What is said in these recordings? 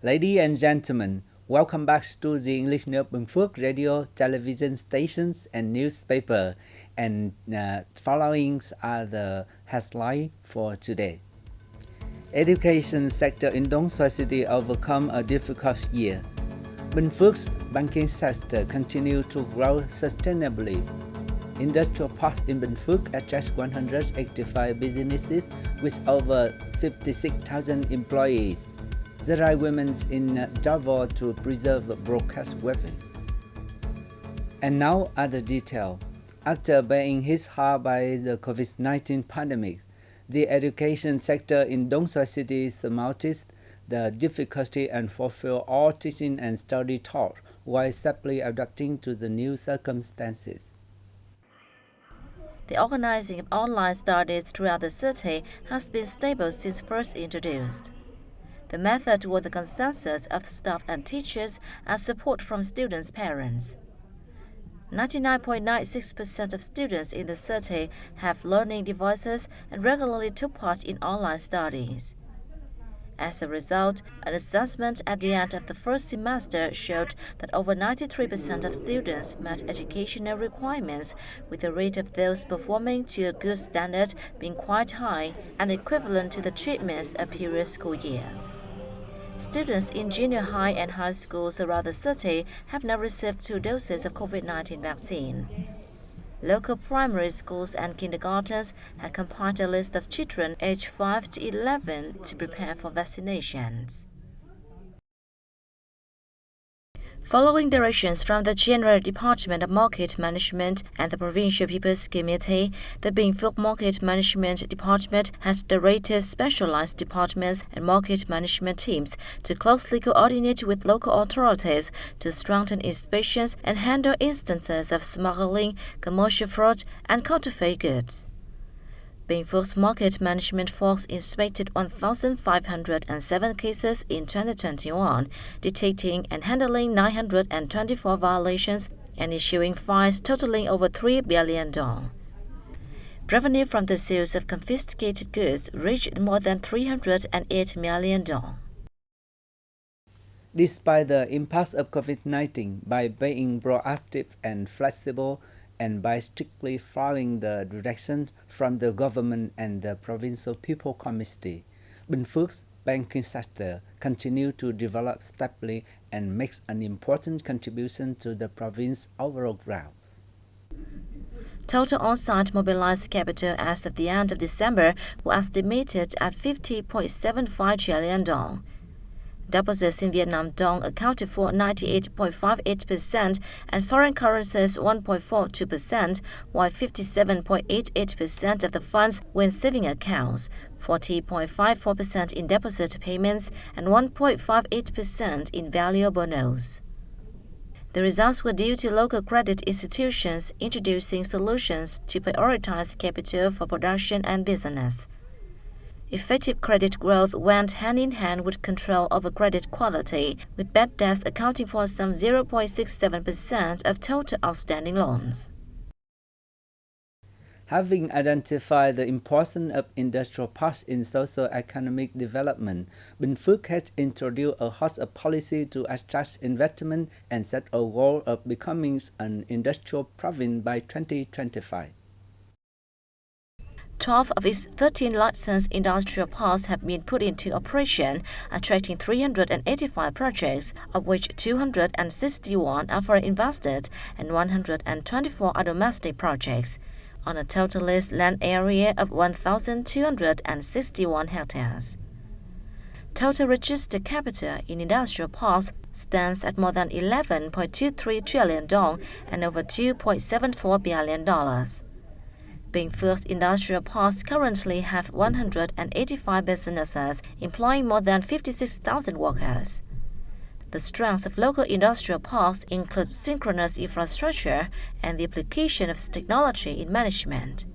Ladies and gentlemen, welcome back to the English News Binh Phuoc radio, television stations, and newspaper. And following are the headlines for today. Education sector in Dong Xoai City overcome a difficult year. Binh Phuoc's banking sector continue to grow sustainably. Industrial park in Binh Phuoc attracts 185 businesses with over 56,000 employees. There are women in Davao to preserve broadcast revenue. And now other detail. After being hit hard by the COVID-19 pandemic, the education sector in Dong Xoai City surmounted the difficulty and fulfilled all teaching and study tasks while safely adapting to the new circumstances. The organizing of online studies throughout the city has been stable since first introduced. The method was the consensus of the staff and teachers and support from students' parents. 99.96% of students in the city have learning devices and regularly took part in online studies. As a result, an assessment at the end of the first semester showed that over 93% of students met educational requirements, with the rate of those performing to a good standard being quite high and equivalent to the achievements of previous school years. Students in junior high and high schools around the city have now received 2 doses of COVID-19 vaccine. Local primary schools and kindergartens have compiled a list of children aged 5 to 11 to prepare for vaccinations. Following directions from the General Department of Market Management and the Provincial People's Committee, the Binh Phuoc Market Management Department has directed specialized departments and market management teams to closely coordinate with local authorities to strengthen inspections and handle instances of smuggling, commercial fraud, and counterfeit goods. Binh Phuoc's market management force inspected 1,507 cases in 2021, detecting and handling 924 violations and issuing fines totaling over 3 billion dong. Revenue from the sales of confiscated goods reached more than 308 million dong. Despite the impacts of COVID-19, by being proactive and flexible, and by strictly following the direction from the government and the Provincial People Committee, Binh Phuoc's banking sector continues to develop stably and makes an important contribution to the province's overall growth. Total on-site mobilized capital as of the end of December was estimated at 50.75 trillion dong. Deposits in Vietnam dong accounted for 98.58% and foreign currencies 1.42%, while 57.88% of the funds were in saving accounts, 40.54% in deposit payments, and 1.58% in valuable notes. The results were due to local credit institutions introducing solutions to prioritize capital for production and business. Effective credit growth went hand in hand with control over credit quality, with bad debts accounting for some 0.67% of total outstanding loans. Having identified the importance of industrial parks in socio-economic development, Binh Phuoc has introduced a host of policies to attract investment and set a goal of becoming an industrial province by 2025. 12 of its 13 licensed industrial parks have been put into operation, attracting 385 projects, of which 261 are foreign investors and 124 are domestic projects, on a total leased land area of 1,261 hectares. Total registered capital in industrial parks stands at more than 11.23 trillion dong and over $2.74 billion. Binh Phuoc's industrial parks currently have 185 businesses employing more than 56,000 workers. The strengths of local industrial parks include synchronous infrastructure and the application of technology in management.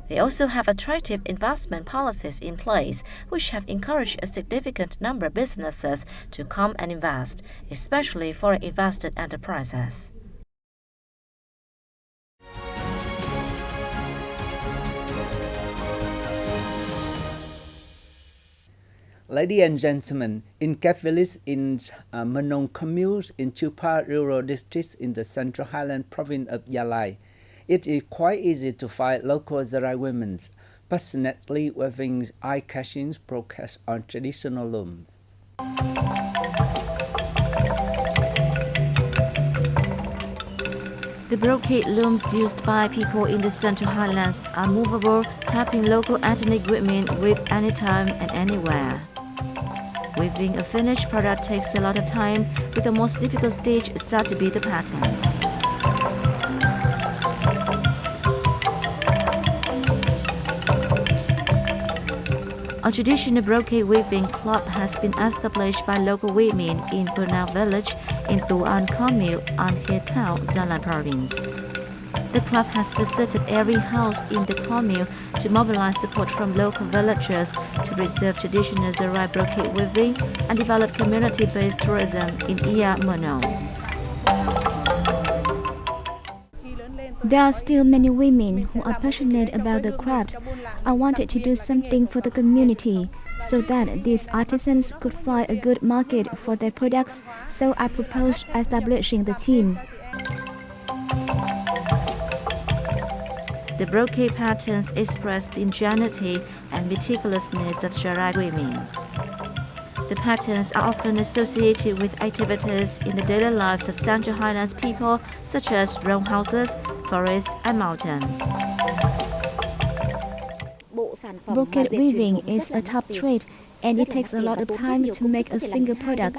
They also have attractive investment policies in place, which have encouraged a significant number of businesses to come and invest, especially foreign invested enterprises. Ladies and gentlemen, in Cap Village in Manong commune in Chupa rural district in the Central Highland province of Gia Lai, it is quite easy to find local Zarai women passionately weaving eye-catching broadcasts on traditional looms. The brocade looms used by people in the Central Highlands are movable, helping local ethnic women weave anytime and anywhere. Weaving a finished product takes a lot of time, with the most difficult stage said to be the patterns. A traditional brocade weaving club has been established by local women in Pernau village in Tuan commune and He town, Gia Lai province. The club has visited every house in the commune to mobilize support from local villagers to preserve traditional Zarai brocade weaving and develop community-based tourism in Ia Manong. There are still many women who are passionate about the craft. I wanted to do something for the community so that these artisans could find a good market for their products, so I proposed establishing the team. The brocade patterns express the ingenuity and meticulousness of Zarai women. The patterns are often associated with activities in the daily lives of Central Highlands people, such as row houses, forests, and mountains. Brocade weaving is a top trade, and it takes a lot of time to make a single product.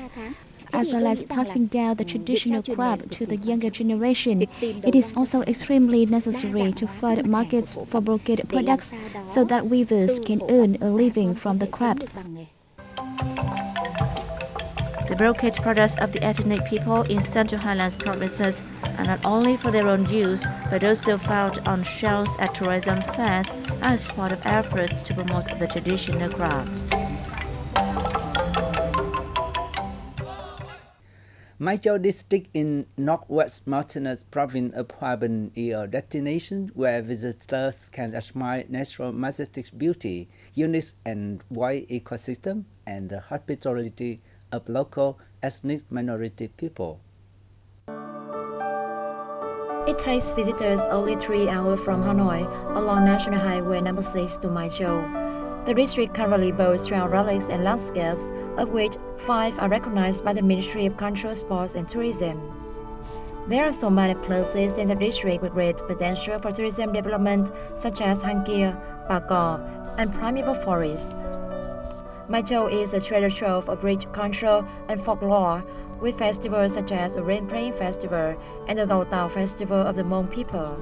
As well as passing down the traditional craft to the younger generation, it is also extremely necessary to find markets for brocade products so that weavers can earn a living from the craft. The brocade products of the ethnic people in Central Highlands provinces are not only for their own use, but also found on shelves at tourism fairs as part of efforts to promote the traditional craft. Mai Châu district in northwest mountainous province of Hòa Bình is a destination where visitors can admire natural majestic beauty, unique and wide ecosystem, and the hospitality of local ethnic minority people. It takes visitors only 3 hours from Hanoi along National Highway No. 6 to Mai Châu. The district currently boasts 12 relics and landscapes, of which 5 are recognized by the Ministry of Culture, Sports and Tourism. There are so many places in the district with great potential for tourism development, such as Hang Kia, Pa Co, and primeval forests. Mai Châu is a treasure trove of rich culture and folklore, with festivals such as the Rain Praying Festival and the Gao Tao Festival of the Hmong people.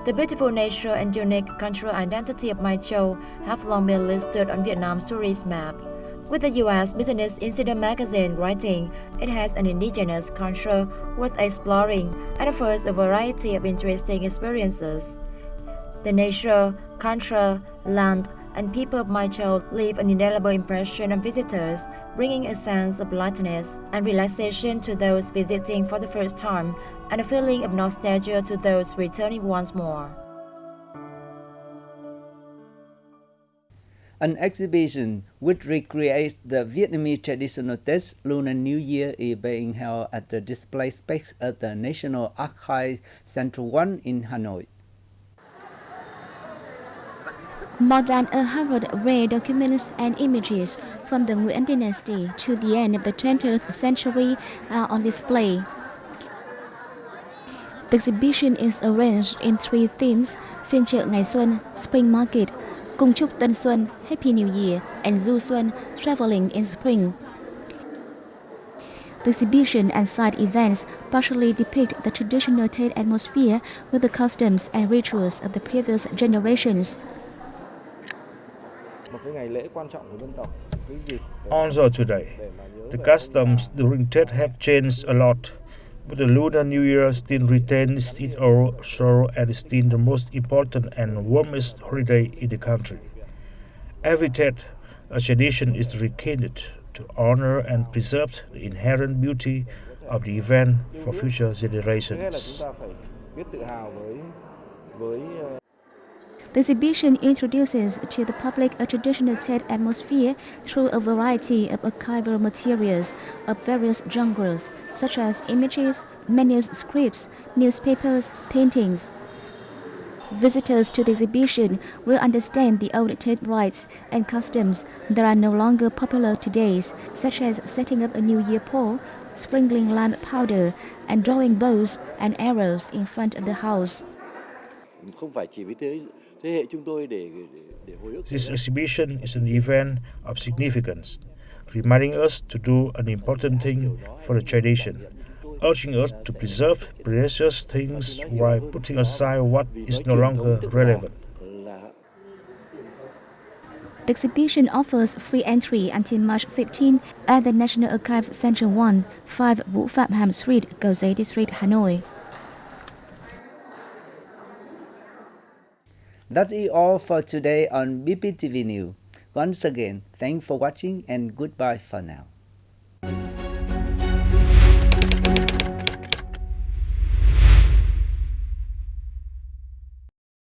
The beautiful nature and unique cultural identity of Mai Châu have long been listed on Vietnam's tourist map. With the U.S. Business Insider magazine writing, it has an indigenous culture worth exploring and offers a variety of interesting experiences. The nature, culture, land, and people of Mai Châu leave an indelible impression on visitors, bringing a sense of lightness and relaxation to those visiting for the first time, and a feeling of nostalgia to those returning once more. An exhibition which recreates the Vietnamese traditional Tết Lunar New Year is being held at the display space at the National Archives Central 1 in Hanoi. More than 100 rare documents and images from the Nguyen dynasty to the end of the 20th century are on display. The exhibition is arranged in 3 themes: phiên chợ Ngày Xuân, Spring Market, Cung chúc Tân Xuân, Happy New Year, and Du Xuân, Traveling in Spring. The exhibition and side events partially depict the traditional Tết atmosphere with the customs and rituals of the previous generations. Also today, the customs during Tết have changed a lot, but the Lunar New Year still retains its old soul and is still the most important and warmest holiday in the country. Every Tết, a tradition is rekindled to honor and preserve the inherent beauty of the event for future generations. The exhibition introduces to the public a traditional Tet atmosphere through a variety of archival materials of various genres, such as images, manuscripts, newspapers, paintings. Visitors to the exhibition will understand the old Tet rites and customs that are no longer popular today, such as setting up a New Year pole, sprinkling lamp powder, and drawing bows and arrows in front of the house. This exhibition is an event of significance, reminding us to do an important thing for the tradition, urging us to preserve precious things while putting aside what is no longer relevant. The exhibition offers free entry until March 15 at the National Archives Center 1, 5 Vũ Phạm Hàm Street, Cầu Giấy District, Hanoi. That's it all for today on BPTV News. Once again, thanks for watching and goodbye for now.